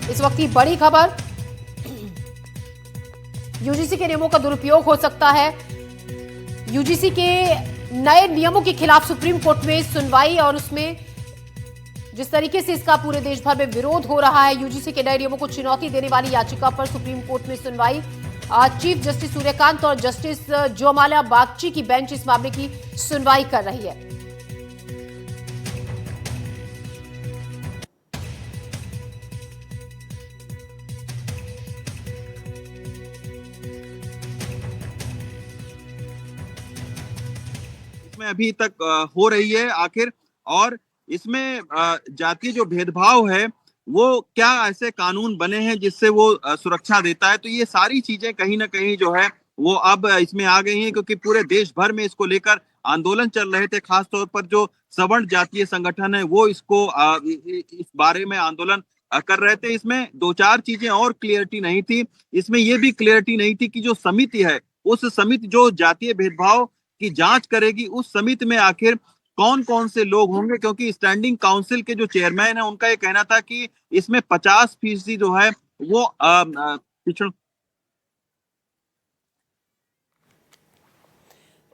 इस वक्त की बड़ी खबर, यूजीसी के नियमों का दुरुपयोग हो सकता है। यूजीसी के नए नियमों के खिलाफ सुप्रीम कोर्ट में सुनवाई और उसमें जिस तरीके से इसका पूरे देश भर में विरोध हो रहा है, यूजीसी के नए नियमों को चुनौती देने वाली याचिका पर सुप्रीम कोर्ट में सुनवाई। चीफ जस्टिस सूर्यकांत और जस्टिस जोमाला बागची की बेंच इस मामले की सुनवाई कर रही है। इसमें अभी तक हो रही है आखिर, और इसमें जातीय जो भेदभाव है वो क्या ऐसे कानून बने हैं जिससे वो सुरक्षा देता है। तो ये सारी चीजें कहीं ना कहीं जो है वो अब इसमें आ गई हैं, क्योंकि पूरे देश भर में इसको लेकर आंदोलन चल रहे थे। खासतौर पर जो सवर्ण जातीय संगठन है वो इसको इस बारे में आंदोलन कर रहे थे। इसमें दो चार चीजें और क्लियरिटी नहीं थी। इसमें ये भी क्लियरिटी नहीं थी कि जो समिति है, उस समिति जो जातीय भेदभाव की जांच करेगी, उस समिति में आखिर कौन कौन से लोग होंगे, क्योंकि स्टैंडिंग काउंसिल के जो चेयरमैन है उनका ये कहना था कि इसमें 50% जो है वो पिछड़।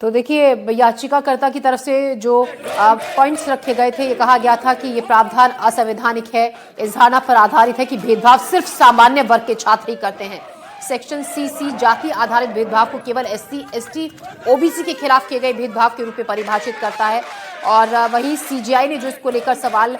तो देखिए, याचिकाकर्ता की तरफ से जो पॉइंट्स रखे गए थे, ये कहा गया था कि ये प्रावधान असंवैधानिक है। इस धारणा पर आधारित है कि भेदभाव सिर्फ सामान्य वर्ग के छात्र ही करते हैं। सेक्शन सीसी जाति आधारित भेदभाव को केवल एससी, एसटी, ओबीसी के खिलाफ किए गए भेदभाव के रूप में परिभाषित करता है। और वही सीजीआई ने जो इसको लेकर सवाल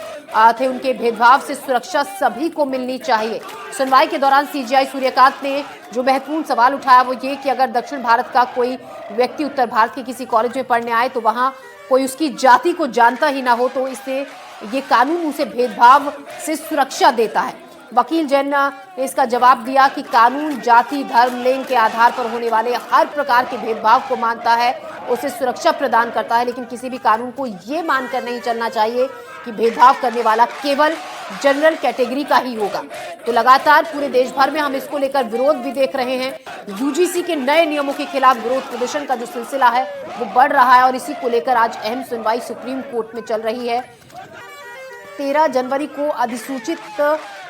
थे, उनके भेदभाव से सुरक्षा सभी को मिलनी चाहिए। सुनवाई के दौरान सीजीआई सूर्यकांत ने जो महत्वपूर्ण सवाल उठाया वो ये कि अगर दक्षिण भारत का कोई व्यक्ति उत्तर भारत के किसी कॉलेज में पढ़ने आए तो वहां कोई उसकी जाति को जानता ही ना हो, तो इससे ये कानून उसे भेदभाव से सुरक्षा देता है। वकील जैन ने इसका जवाब दिया कि कानून जाति, धर्म, लिंग के आधार पर होने वाले हर प्रकार के भेदभाव को मानता है, उसे सुरक्षा प्रदान करता है, लेकिन किसी भी कानून को ये मानकर नहीं चलना चाहिए कि भेदभाव करने वाला केवल जनरल कैटेगरी का ही होगा। तो लगातार पूरे देश भर में हम इसको लेकर विरोध भी देख रहे हैं। यूजीसी के नए नियमों के खिलाफ विरोध प्रदर्शन का जो सिलसिला है वो बढ़ रहा है और इसी को लेकर आज अहम सुनवाई सुप्रीम कोर्ट में चल रही है। 13 जनवरी को अधिसूचित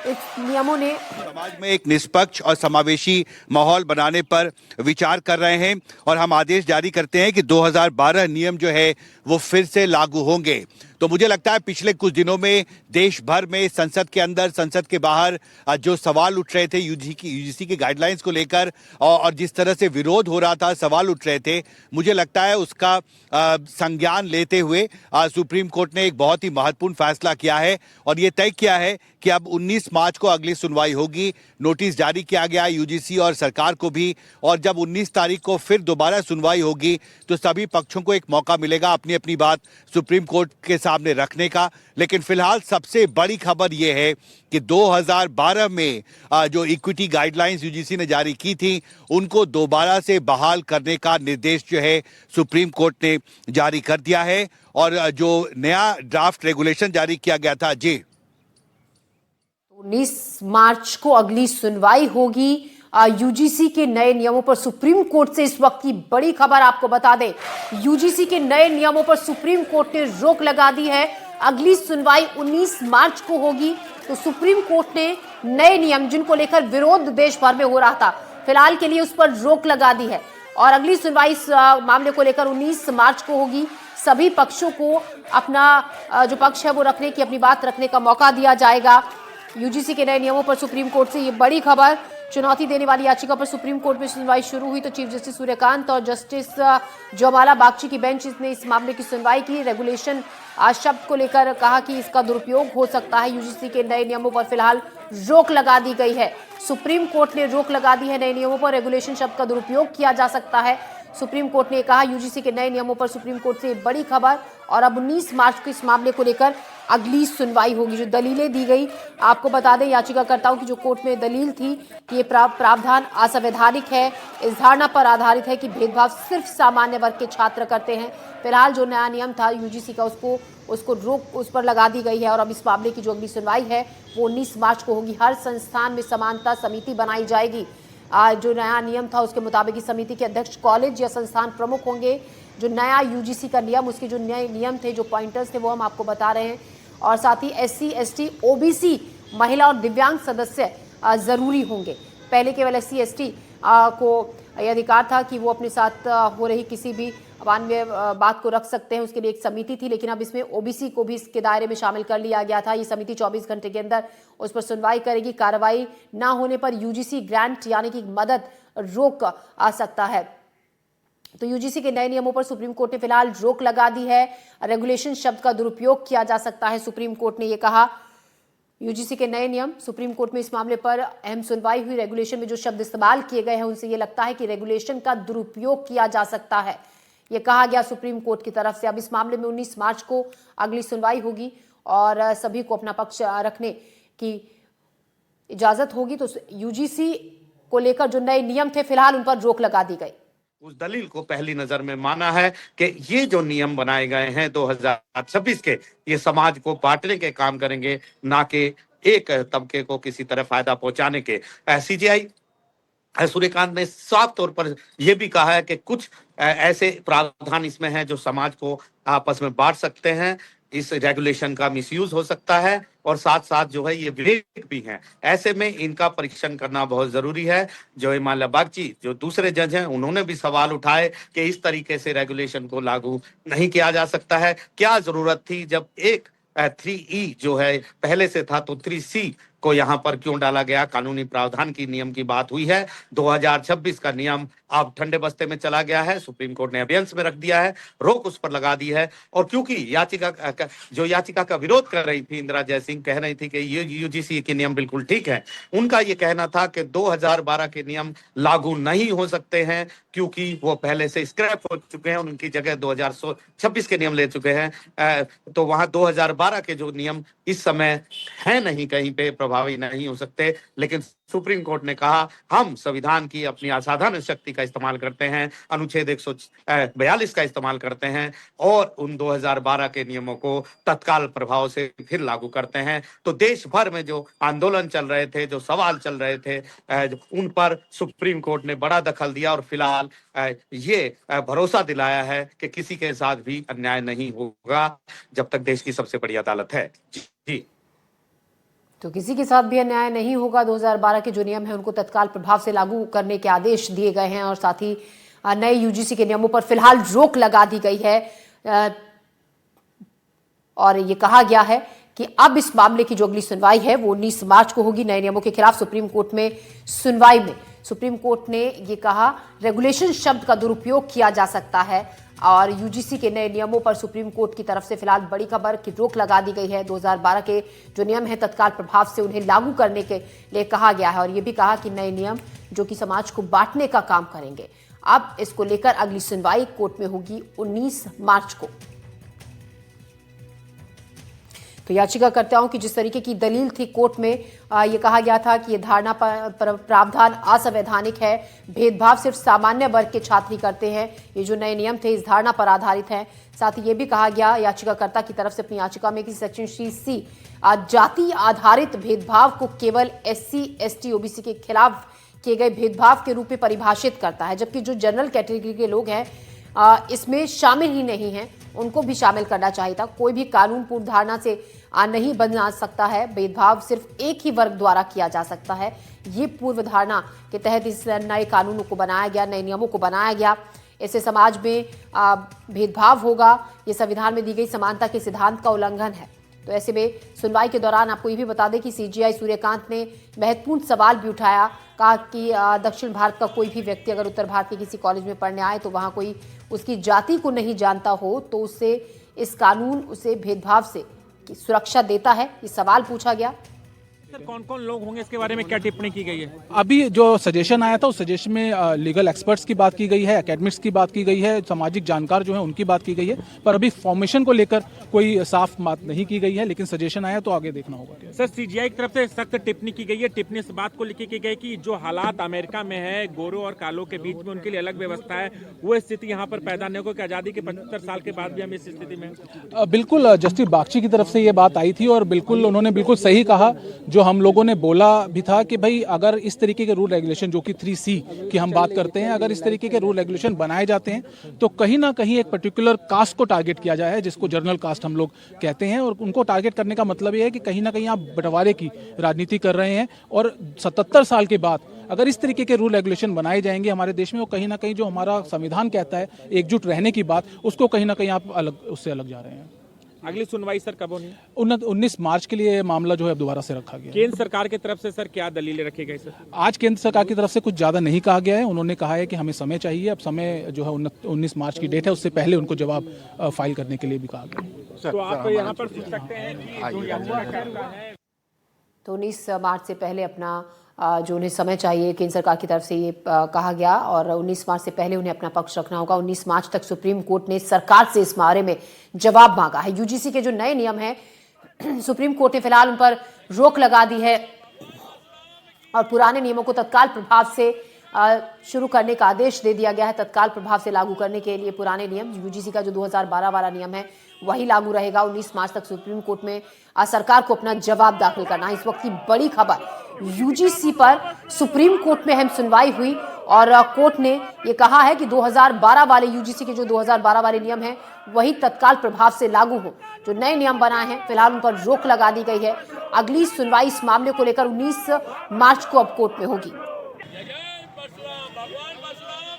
इस नियमों ने समाज में एक निष्पक्ष और समावेशी माहौल बनाने पर विचार कर रहे हैं और हम आदेश जारी करते हैं कि 2012 नियम जो है वो फिर से लागू होंगे। तो मुझे लगता है पिछले कुछ दिनों में देश भर में संसद के अंदर, संसद के बाहर जो सवाल उठ रहे थे यूजीसी की गाइडलाइंस को लेकर और जिस तरह से विरोध हो रहा था, सवाल उठ रहे थे, मुझे लगता है उसका संज्ञान लेते हुए सुप्रीम कोर्ट ने एक बहुत ही महत्वपूर्ण फैसला किया है और ये तय किया है कि अब 19 मार्च को अगली सुनवाई होगी। नोटिस जारी किया गया है यूजीसी और सरकार को भी, और जब 19 तारीख को फिर दोबारा सुनवाई होगी तो सभी पक्षों को एक मौका मिलेगा अपनी अपनी बात सुप्रीम कोर्ट के सामने रखने का। लेकिन फिलहाल सबसे बड़ी खबर यह है कि 2012 में जो इक्विटी गाइडलाइंस यूजीसी ने जारी की थी उनको दोबारा से बहाल करने का निर्देश जो है सुप्रीम कोर्ट ने जारी कर दिया है और जो नया ड्राफ्ट रेगुलेशन जारी किया गया था। जी, 19 मार्च को अगली सुनवाई होगी यूजीसी के नए नियमों पर। सुप्रीम कोर्ट से इस वक्त की बड़ी खबर आपको बता दें, यूजीसी के नए नियमों पर सुप्रीम कोर्ट ने रोक लगा दी है। अगली सुनवाई 19 मार्च को होगी। तो सुप्रीम कोर्ट ने नए नियम जिनको लेकर विरोध देश भर में हो रहा था, फिलहाल के लिए उस पर रोक लगा दी है और अगली सुनवाई इस मामले को लेकर 19 मार्च को होगी। सभी पक्षों को अपना जो पक्ष है वो रखने की, अपनी बात रखने का मौका दिया जाएगा। यूजीसी के नए नियमों पर सुप्रीम कोर्ट से ये बड़ी खबर, चुनौती देने वाली याचिका पर सुप्रीम कोर्ट में सुनवाई शुरू हुई तो चीफ जस्टिस सूर्यकांत और जस्टिस जोमाला बागची की बेंच ने इस मामले की सुनवाई की। रेगुलेशन शब्द को लेकर कहा कि इसका दुरुपयोग हो सकता है। यूजीसी के नए नियमों पर फिलहाल रोक लगा दी गई है। सुप्रीम कोर्ट ने रोक लगा दी है नए नियमों पर, रेगुलेशन शब्द का दुरुपयोग किया जा सकता है। सुप्रीम कोर्ट ने कहा यूजीसी के नए नियमों पर सुप्रीम कोर्ट से बड़ी खबर और अब 19 मार्च को इस मामले को लेकर अगली सुनवाई होगी। जो दलीलें दी गई आपको बता दें, याचिकाकर्ताओं की जो कोर्ट में दलील थी कि ये प्रावधान असंवैधानिक है, इस धारणा पर आधारित है कि भेदभाव सिर्फ सामान्य वर्ग के छात्र करते हैं। फिलहाल जो नया नियम था यूजीसी का उसको रोक उस पर लगा दी गई है और अब इस मामले की जो अगली सुनवाई है वो 19 मार्च को होगी। हर संस्थान में समानता समिति बनाई जाएगी। जो नया नियम था उसके मुताबिक इस समिति के अध्यक्ष कॉलेज या संस्थान प्रमुख होंगे। जो नया यूजीसी का नियम, उसके जो नए नियम थे, जो पॉइंटर्स थे, वो हम आपको बता रहे हैं। और साथ ही एससी, एसटी, ओबीसी महिला और दिव्यांग सदस्य जरूरी होंगे। पहले केवल SC/ST को यह अधिकार था कि वो अपने साथ हो रही किसी भी अवान्य बात को रख सकते हैं, उसके लिए एक समिति थी, लेकिन अब इसमें OBC को भी इसके दायरे में शामिल कर लिया गया था। ये समिति 24 घंटे के अंदर उस पर सुनवाई करेगी। कार्रवाई ना होने पर UGC ग्रांट यानी कि मदद रोक आ सकता है। तो UGC के नए नियमों पर सुप्रीम कोर्ट ने फिलहाल रोक लगा दी है। रेगुलेशन शब्द का दुरुपयोग किया जा सकता है, सुप्रीम कोर्ट ने यह कहा। UGC के नए नियम, सुप्रीम कोर्ट में इस मामले पर अहम सुनवाई हुई। रेगुलेशन में जो शब्द इस्तेमाल किए गए हैं उनसे ये लगता है कि रेगुलेशन का दुरुपयोग किया जा सकता है, ये कहा गया सुप्रीम कोर्ट की तरफ से। अब इस मामले में 19 मार्च को अगली सुनवाई होगी और सभी को अपना पक्ष रखने की इजाजत होगी। तो UGC को लेकर जो नए नियम थे फिलहाल उन पर रोक लगा दी गई। उस दलील को पहली नजर में माना है कि ये जो नियम बनाए गए हैं 2026 के, ये समाज को बांटने के काम करेंगे, ना कि एक तबके को किसी तरह फायदा पहुंचाने के। CJI सूर्यकांत ने साफ तौर पर यह भी कहा है कि कुछ ऐसे प्रावधान इसमें हैं जो समाज को आपस में बांट सकते हैं। इस रेगुलेशन का मिसयूज हो सकता है और साथ साथ जो है ये विवेक भी हैं। ऐसे में इनका परीक्षण करना बहुत जरूरी है। जो हिमालय बागची जो दूसरे जज हैं उन्होंने भी सवाल उठाए कि इस तरीके से रेगुलेशन को लागू नहीं किया जा सकता है। क्या जरूरत थी जब एक 3E जो है पहले से था, तो 3C को यहाँ पर क्यों डाला गया? कानूनी प्रावधान की नियम की बात हुई है। 2026 का नियम अब ठंडे बस्ते में चला गया है, सुप्रीम कोर्ट ने अबेयंस में रख दिया है, रोक उस पर लगा दी है। और क्योंकि याचिका का विरोध कर रही थी इंदिरा जयसिंह, कह रही थी कि ये UGC के नियम बिल्कुल ठीक है। उनका ये कहना था कि 2012 के नियम लागू नहीं हो सकते हैं क्योंकि वो पहले से स्क्रैप हो चुके हैं, उनकी जगह 2026 के नियम ले चुके हैं। तो वहां 2012 के जो नियम इस समय है नहीं, कहीं पे प्रभावी नहीं हो सकते। लेकिन सुप्रीम कोर्ट ने कहा हम संविधान की अपनी असाधारण शक्ति का इस्तेमाल करते हैं, अनुच्छेद 142 का इस्तेमाल करते हैं और उन 2012 के नियमों को तत्काल प्रभाव से फिर लागू करते हैं। तो देश भर में जो आंदोलन चल रहे थे, जो सवाल चल रहे थे, उन पर सुप्रीम कोर्ट ने बड़ा दखल दिया और फिलहाल ये भरोसा दिलाया है कि किसी के साथ भी अन्याय नहीं होगा जब तक देश की सबसे बड़ी अदालत है। जी, तो किसी के साथ भी अन्याय नहीं होगा। 2012 के जो नियम हैं उनको तत्काल प्रभाव से लागू करने के आदेश दिए गए हैं और साथ ही नए UGC के नियमों पर फिलहाल रोक लगा दी गई है। और ये कहा गया है कि अब इस मामले की जो अगली सुनवाई है वो 19 मार्च को होगी। नए नियमों के खिलाफ सुप्रीम कोर्ट में सुनवाई में सुप्रीम कोर्ट ने ये कहा रेगुलेशन शब्द का दुरुपयोग किया जा सकता है और UGC के नए नियमों पर सुप्रीम कोर्ट की तरफ से फिलहाल बड़ी खबर की रोक लगा दी गई है। 2012 के जो नियम हैं तत्काल प्रभाव से उन्हें लागू करने के लिए कहा गया है और ये भी कहा कि नए नियम जो कि समाज को बांटने का काम करेंगे। अब इसको लेकर अगली सुनवाई कोर्ट में होगी 19 मार्च को। तो याचिकाकर्ताओं की जिस तरीके की दलील थी कोर्ट में, ये कहा गया था कि ये धारणा पर प्रावधान असंवैधानिक है, भेदभाव सिर्फ सामान्य वर्ग के छात्र ही करते हैं। ये जो नए नियम थे इस धारणा पर आधारित हैं। साथ ही ये भी कहा गया याचिकाकर्ता की तरफ से अपनी याचिका में कि सेक्शन 3C जाति आधारित भेदभाव को केवल SC, ST, OBC के खिलाफ किए गए भेदभाव के रूप में परिभाषित करता है, जबकि जो जनरल कैटेगरी के लोग हैं इसमें शामिल ही नहीं हैं, उनको भी शामिल करना चाहिए था। कोई भी कानून पूर्व धारणा से नहीं बना सकता है। भेदभाव सिर्फ एक ही वर्ग द्वारा किया जा सकता है। ये पूर्व धारणा के तहत इस नए कानूनों को बनाया गया, नए नियमों को बनाया गया। इससे समाज में भेदभाव होगा। ये संविधान में दी गई समानता के सिद्धांत का उल्लंघन है। तो ऐसे में सुनवाई के दौरान आपको ये भी बता दें कि CJI सूर्यकांत ने महत्वपूर्ण सवाल भी उठाया। कहा कि दक्षिण भारत का कोई भी व्यक्ति अगर उत्तर भारत के किसी कॉलेज में पढ़ने आए तो वहाँ कोई उसकी जाति को नहीं जानता हो तो उससे इस कानून उसे भेदभाव से सुरक्षा देता है। ये सवाल पूछा गया। सर, कौन कौन लोग होंगे, इसके बारे में क्या टिप्पणी की गई है? अभी जो सजेशन आया था उस सजेशन में लीगल एक्सपर्ट्स की बात की गई है, एकेडमिक्स की बात की गई है, सामाजिक जानकार जो है उनकी बात की गई है, पर अभी फॉर्मेशन को लेकर कोई साफ बात नहीं की गई है। लेकिन सजेशन आया तो आगे देखना होगा। सर, CJI की तरफ से सख्त टिप्पणी की गई है। टिप्पणी इस बात को लेकर की गई कि जो हालात अमेरिका में है, गोरों और कालों के बीच में उनके लिए अलग व्यवस्था है, वो स्थिति यहाँ पर पैदा नहीं होगी कि आज़ादी के 75 साल के बाद भी हम इस स्थिति में। बिल्कुल जस्टिस बागची की तरफ से ये बात आई थी और बिल्कुल उन्होंने बिल्कुल सही कहा। जो जो हम लोगों ने बोला भी था कि भाई अगर इस तरीके के रूल रेगुलेशन जो कि 3C की हम बात करते हैं, अगर इस तरीके के रूल रेगुलेशन बनाए जाते हैं तो कहीं ना कहीं एक पर्टिकुलर कास्ट को टारगेट किया जाए, जिसको जनरल कास्ट हम लोग कहते हैं, और उनको टारगेट करने का मतलब ये है कि कहीं ना कहीं आप बंटवारे की राजनीति कर रहे हैं। और 77 साल के बाद अगर इस तरीके के रूल रेगुलेशन बनाए जाएंगे हमारे देश में, वो कहीं ना कहीं जो हमारा संविधान कहता है एकजुट रहने की बात, उसको कहीं ना कहीं आप उससे अलग जा रहे हैं। अगली सुनवाई सर कब होनी है? 19 मार्च के लिए मामला जो है अब दोबारा से रखा गया है। केंद्र सरकार की तरफ से सर क्या दलीलें रखी गई सर? आज केंद्र सरकार की तरफ से कुछ ज़्यादा नहीं कहा गया है। उन्होंने कहा है कि हमें समय चाहिए। अब समय जो है 19 मार्च की डेट है, उससे पहले उनको जवाब फाइल करने के लिए भी कहा गया है। तो आप यहाँ पर सोच सकते हैं कि जो याचिकाकर्ता है तो 19 मार्च से पहले अपना जो उन्हें समय चाहिए केंद्र सरकार की तरफ से ये कहा गया, और 19 मार्च से पहले उन्हें अपना पक्ष रखना होगा। 19 मार्च तक सुप्रीम कोर्ट ने सरकार से इस बारे में जवाब मांगा है। यूजीसी के जो नए नियम हैं सुप्रीम कोर्ट ने फिलहाल उन पर रोक लगा दी है और पुराने नियमों को तत्काल प्रभाव से शुरू करने का आदेश दे दिया गया है। तत्काल प्रभाव से लागू करने के लिए पुराने नियम, यूजीसी का जो 2012 वाला नियम है वही लागू रहेगा। 19 मार्च तक सुप्रीम कोर्ट में सरकार को अपना जवाब दाखिल करना है। इस वक्त की बड़ी खबर, यूजीसी पर सुप्रीम कोर्ट में अहम सुनवाई हुई और कोर्ट ने ये कहा है कि 2012 वाले यूजीसी के जो 2012 वाले नियम हैं वही तत्काल प्रभाव से लागू हो। जो नए नियम बनाए हैं फिलहाल उन पर रोक लगा दी गई है। अगली सुनवाई इस मामले को लेकर 19 मार्च को अब कोर्ट में होगी।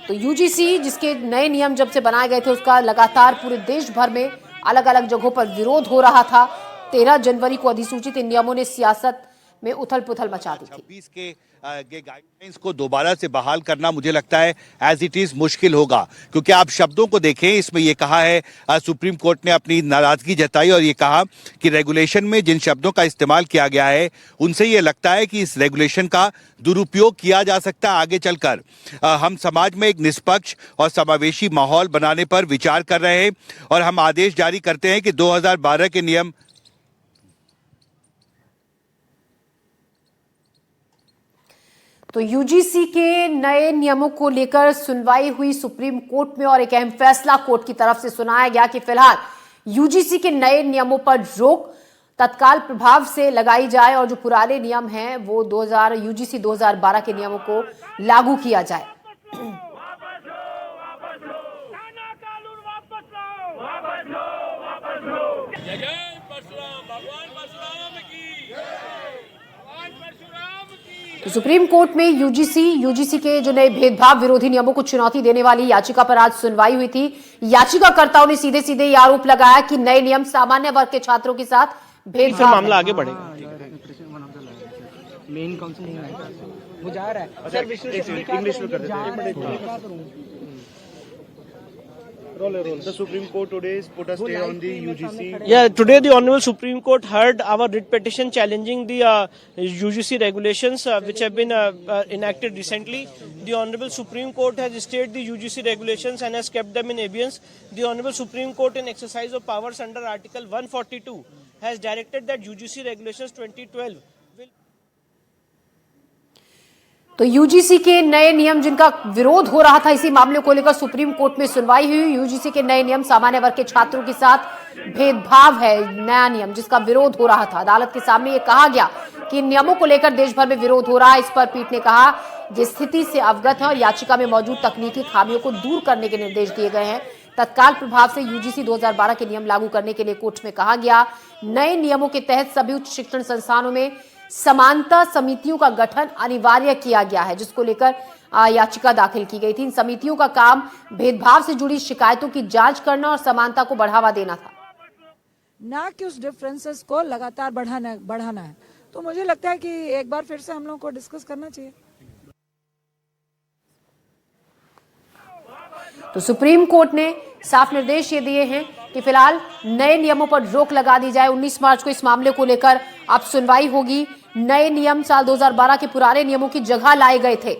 तो यूजीसी जिसके नए नियम जब से बनाए गए थे उसका लगातार पूरे देश भर में अलग अलग जगहों पर विरोध हो रहा था। 13 जनवरी को अधिसूचित इन नियमों ने सियासत में उथल पुथल मचा दी थी। 26 के गाइडलाइंस को दोबारा से बहाल करना मुझे लगता है एज इट इज मुश्किल होगा, क्योंकि आप शब्दों को देखें, इसमें ये कहा है सुप्रीम कोर्ट ने अपनी नाराजगी जताई और ये कहा कि रेगुलेशन में जिन शब्दों का इस्तेमाल किया गया है उनसे ये लगता है कि इस रेगुलेशन का दुरुपयोग किया जा सकता है आगे चलकर। हम समाज में एक निष्पक्ष और समावेशी माहौल बनाने पर विचार कर रहे हैं और हम आदेश जारी करते हैं कि 2012 के नियम तो यूजीसी के नए नियमों को लेकर सुनवाई हुई सुप्रीम कोर्ट में और एक अहम फैसला कोर्ट की तरफ से सुनाया गया कि फिलहाल यूजीसी के नए नियमों पर रोक तत्काल प्रभाव से लगाई जाए और जो पुराने नियम हैं वो यूजीसी 2012 के नियमों को लागू किया जाए। तो सुप्रीम कोर्ट में यूजीसी के जो नए भेदभाव विरोधी नियमों को चुनौती देने वाली याचिका पर आज सुनवाई हुई थी। याचिकाकर्ताओं ने सीधे सीधे ये आरोप लगाया कि नए नियम सामान्य वर्ग के छात्रों के साथ भेदभाव। मामला आगे बढ़ेगा। मेन काउंसिल वो जा रहा है सर, इंग्लिश में कर देते हैं। The Supreme Court today has put a stay on the UGC. Yeah, today the Honorable Supreme Court heard our writ petition challenging the UGC regulations which have been enacted recently. The Honorable Supreme Court has stayed the UGC regulations and has kept them in abeyance. The Honorable Supreme Court, in exercise of powers under Article 142, has directed that UGC regulations 2012 will. तो UGC के नए नियम जिनका विरोध हो रहा था, इसी मामले को लेकर सुप्रीम कोर्ट में सुनवाई हुई। यूजीसी के नए नियम सामान्य वर्ग के छात्रों के साथ भेदभाव है, नया नियम जिसका विरोध हो रहा था। अदालत के सामने ये कहा गया कि इन नियमों को लेकर देश भर में विरोध हो रहा है। इस पर पीठ ने कहा ये स्थिति से अवगत है और याचिका में मौजूद तकनीकी खामियों को दूर करने के निर्देश दिए गए हैं। तत्काल प्रभाव से यूजीसी 2012 के नियम लागू करने के लिए कोर्ट में कहा गया। नए नियमों के तहत सभी उच्च शिक्षण संस्थानों में समानता समितियों का गठन अनिवार्य किया गया है, जिसको लेकर याचिका दाखिल की गई थी। इन समितियों का काम भेदभाव से जुड़ी शिकायतों की जांच करना और समानता को बढ़ावा देना था, ना कि उस डिफरेंसेस को लगातार बढ़ाना है। तो मुझे लगता है कि एक बार फिर से हम लोगों को डिस्कस करना चाहिए। तो सुप्रीम कोर्ट ने साफ निर्देश ये दिए हैं कि फिलहाल नए नियमों पर रोक लगा दी जाए। 19 मार्च को इस मामले को लेकर अब सुनवाई होगी। नए नियम साल 2012 के पुराने नियमों की जगह लाए गए थे,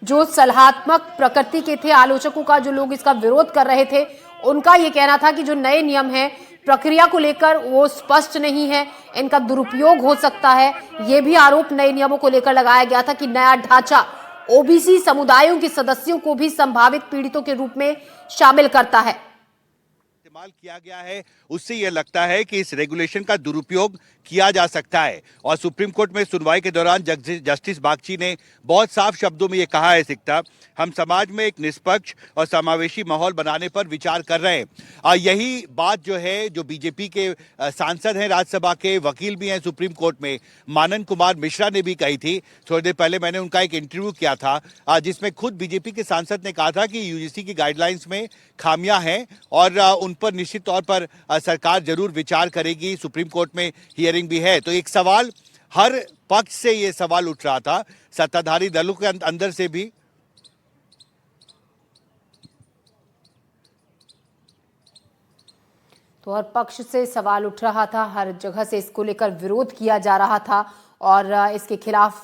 जो सलाहात्मक प्रकृति के थे। आलोचकों का, जो लोग इसका विरोध कर रहे थे, उनका ये कहना था कि जो नए नियम हैं प्रक्रिया को लेकर वो स्पष्ट नहीं है, इनका दुरुपयोग हो सकता है। ये भी आरोप नए नियमों को लेकर लगाया गया था कि नया ढांचा ओबीसी समुदायों के सदस्यों को भी संभावित पीड़ितों के रूप में शामिल करता है। इस्तेमाल किया गया है उससे यह लगता है कि इस रेगुलेशन का दुरुपयोग किया जा सकता है। और सुप्रीम कोर्ट में सुनवाई के दौरान जस्टिस बागची ने बहुत साफ शब्दों में यह कहा है सिकता, हम समाज में एक निष्पक्ष और समावेशी माहौल बनाने पर विचार कर रहे हैं। यही बात जो है, जो बीजेपी के सांसद हैं, राज्यसभा के वकील भी हैं सुप्रीम कोर्ट में, मानन कुमार मिश्रा ने भी कही थी। थोड़ी देर पहले मैंने उनका एक इंटरव्यू किया था जिसमें खुद बीजेपी के सांसद ने कहा था कि यूजीसी की गाइडलाइंस में खामियां हैं और उन पर निश्चित तौर पर सरकार जरूर विचार करेगी। सुप्रीम कोर्ट में हियरिंग भी है। तो एक सवाल हर पक्ष से ये सवाल उठ रहा था, सत्ताधारी दलों के अंदर से भी। तो हर पक्ष से सवाल उठ रहा था, हर जगह से इसको लेकर विरोध किया जा रहा था और इसके खिलाफ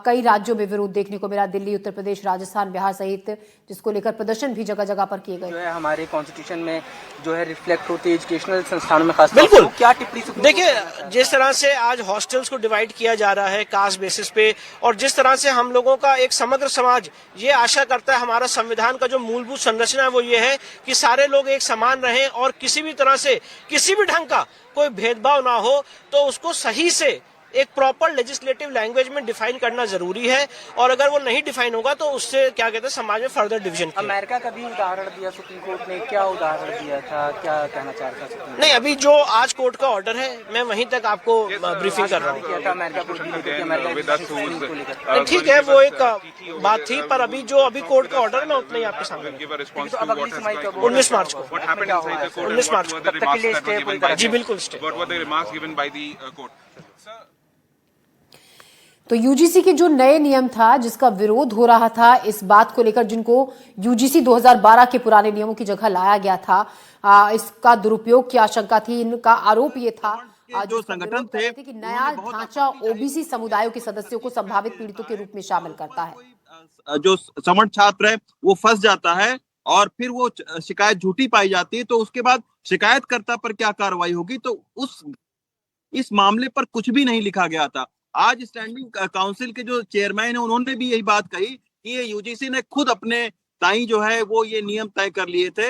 कई राज्यों में विरोध देखने को मिला। दिल्ली, उत्तर प्रदेश, राजस्थान, बिहार सहित, जिसको लेकर प्रदर्शन भी जगह जगह पर किए गए। जो है हमारे कॉन्स्टिट्यूशन में जो है रिफ्लेक्ट होती है एजुकेशनल संस्थानों में खास। बिल्कुल, क्या टिप्पणी देखिए, जिस तरह से आज हॉस्टल्स को डिवाइड किया जा रहा है कास्ट बेसिस पे, और जिस तरह से हम लोगों का एक समग्र समाज ये आशा करता है, हमारा संविधान का जो मूलभूत संरचना है वो ये है कि सारे लोग एक समान रहें और किसी भी तरह से किसी भी ढंग का कोई भेदभाव ना हो, तो उसको सही से एक प्रॉपर लेजिस्लेटिव लैंग्वेज में डिफाइन करना जरूरी है। और अगर वो नहीं डिफाइन होगा तो उससे क्या कहते हैं, समाज में फर्दर डिवीजन। अमेरिका का भी उदाहरण दिया सुप्रीम कोर्ट ने, क्या उदाहरण दिया था, क्या कहना चाह रहा था? नहीं, अभी जो आज कोर्ट का ऑर्डर है मैं वहीं तक आपको ब्रीफिंग कर रहा हूँ। ठीक है, वो एक बात थी, पर अभी जो अभी कोर्ट का ऑर्डर है मैं उतना ही आपके सामने। 19 मार्च को 19 मार्च को जी बिल्कुल स्टे। तो यूजीसी के जो नए नियम था जिसका विरोध हो रहा था, इस बात को लेकर जिनको यूजीसी 2012 के पुराने नियमों की जगह लाया गया था, इसका दुरुपयोग की आशंका थी। इनका आरोप ये था जो संगठन थे कि नया ढांचा ओबीसी समुदायों के सदस्यों को संभावित पीड़ितों के रूप में शामिल करता है। जो समर्थ छात्र है वो फंस जाता है और फिर वो शिकायत झूठी पाई जाती है, तो उसके बाद शिकायतकर्ता पर क्या कार्रवाई होगी, तो इस मामले पर कुछ भी नहीं लिखा गया था। आज स्टैंडिंग काउंसिल के जो चेयरमैन है उन्होंने भी यही बात कही कि ये यूजीसी ने खुद अपने ताई जो है वो ये नियम तय कर लिए थे,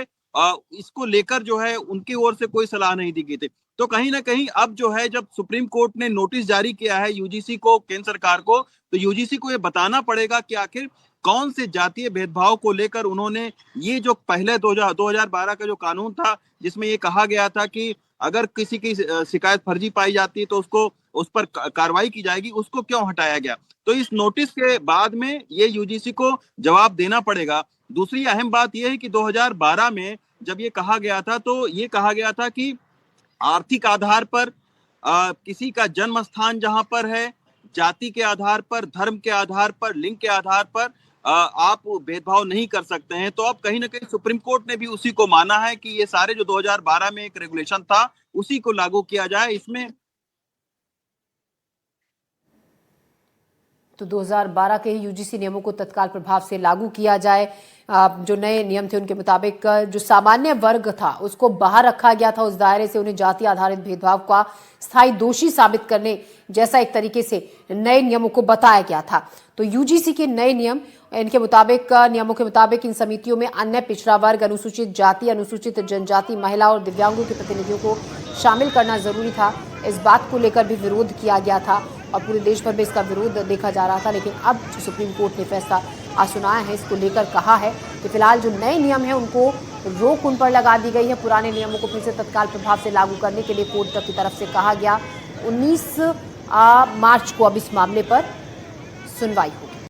इसको लेकर जो है उनकी ओर से कोई सलाह नहीं दी गई थी। तो कहीं ना कहीं अब जो है, जब सुप्रीम कोर्ट ने नोटिस जारी किया है यूजीसी को, केंद्र सरकार को, तो यूजीसी को ये बताना पड़ेगा कि आखिर कौन से जातीय भेदभाव को लेकर उन्होंने ये जो पहले 2012 का जो कानून था जिसमें ये कहा गया था कि अगर किसी की शिकायत फर्जी पाई जाती है तो उसको उस पर कार्रवाई की जाएगी, उसको क्यों हटाया गया। तो इस नोटिस के बाद में ये यूजीसी को जवाब देना पड़ेगा। दूसरी अहम बात यह है कि 2012 में जब ये कहा गया था तो ये कहा गया था कि आर्थिक आधार पर किसी का जन्म स्थान जहां पर है, जाति के आधार पर, धर्म के आधार पर, लिंग के आधार पर आप भेदभाव नहीं कर सकते हैं। तो अब कहीं ना कहीं सुप्रीम कोर्ट ने भी उसी को माना है कि ये सारे जो 2012 में एक रेगुलेशन था उसी को लागू किया जाए। इसमें तो 2012 के यूजीसी नियमों को तत्काल प्रभाव से लागू किया जाए। जो नए नियम थे उनके मुताबिक जो सामान्य वर्ग था उसको बाहर रखा गया था उस दायरे से। उन्हें जाति आधारित भेदभाव का स्थायी दोषी साबित करने जैसा एक तरीके से नए नियमों को बताया गया था। तो यूजीसी के नए नियम, इनके मुताबिक, नियमों के मुताबिक इन समितियों में अन्य पिछड़ा वर्ग, अनुसूचित जाति, अनुसूचित जनजाति, महिला और दिव्यांगों के प्रतिनिधियों को शामिल करना जरूरी था। इस बात को लेकर भी विरोध किया गया था और पूरे देश भर में इसका विरोध देखा जा रहा था। लेकिन अब जो सुप्रीम कोर्ट ने फैसला आज सुनाया है, इसको लेकर कहा है कि फिलहाल जो नए नियम है उनको रोक उन पर लगा दी गई है। पुराने नियमों को फिर से तत्काल प्रभाव से लागू करने के लिए कोर्ट की तरफ से कहा गया। 19 मार्च को अब इस मामले पर सुनवाई होगी।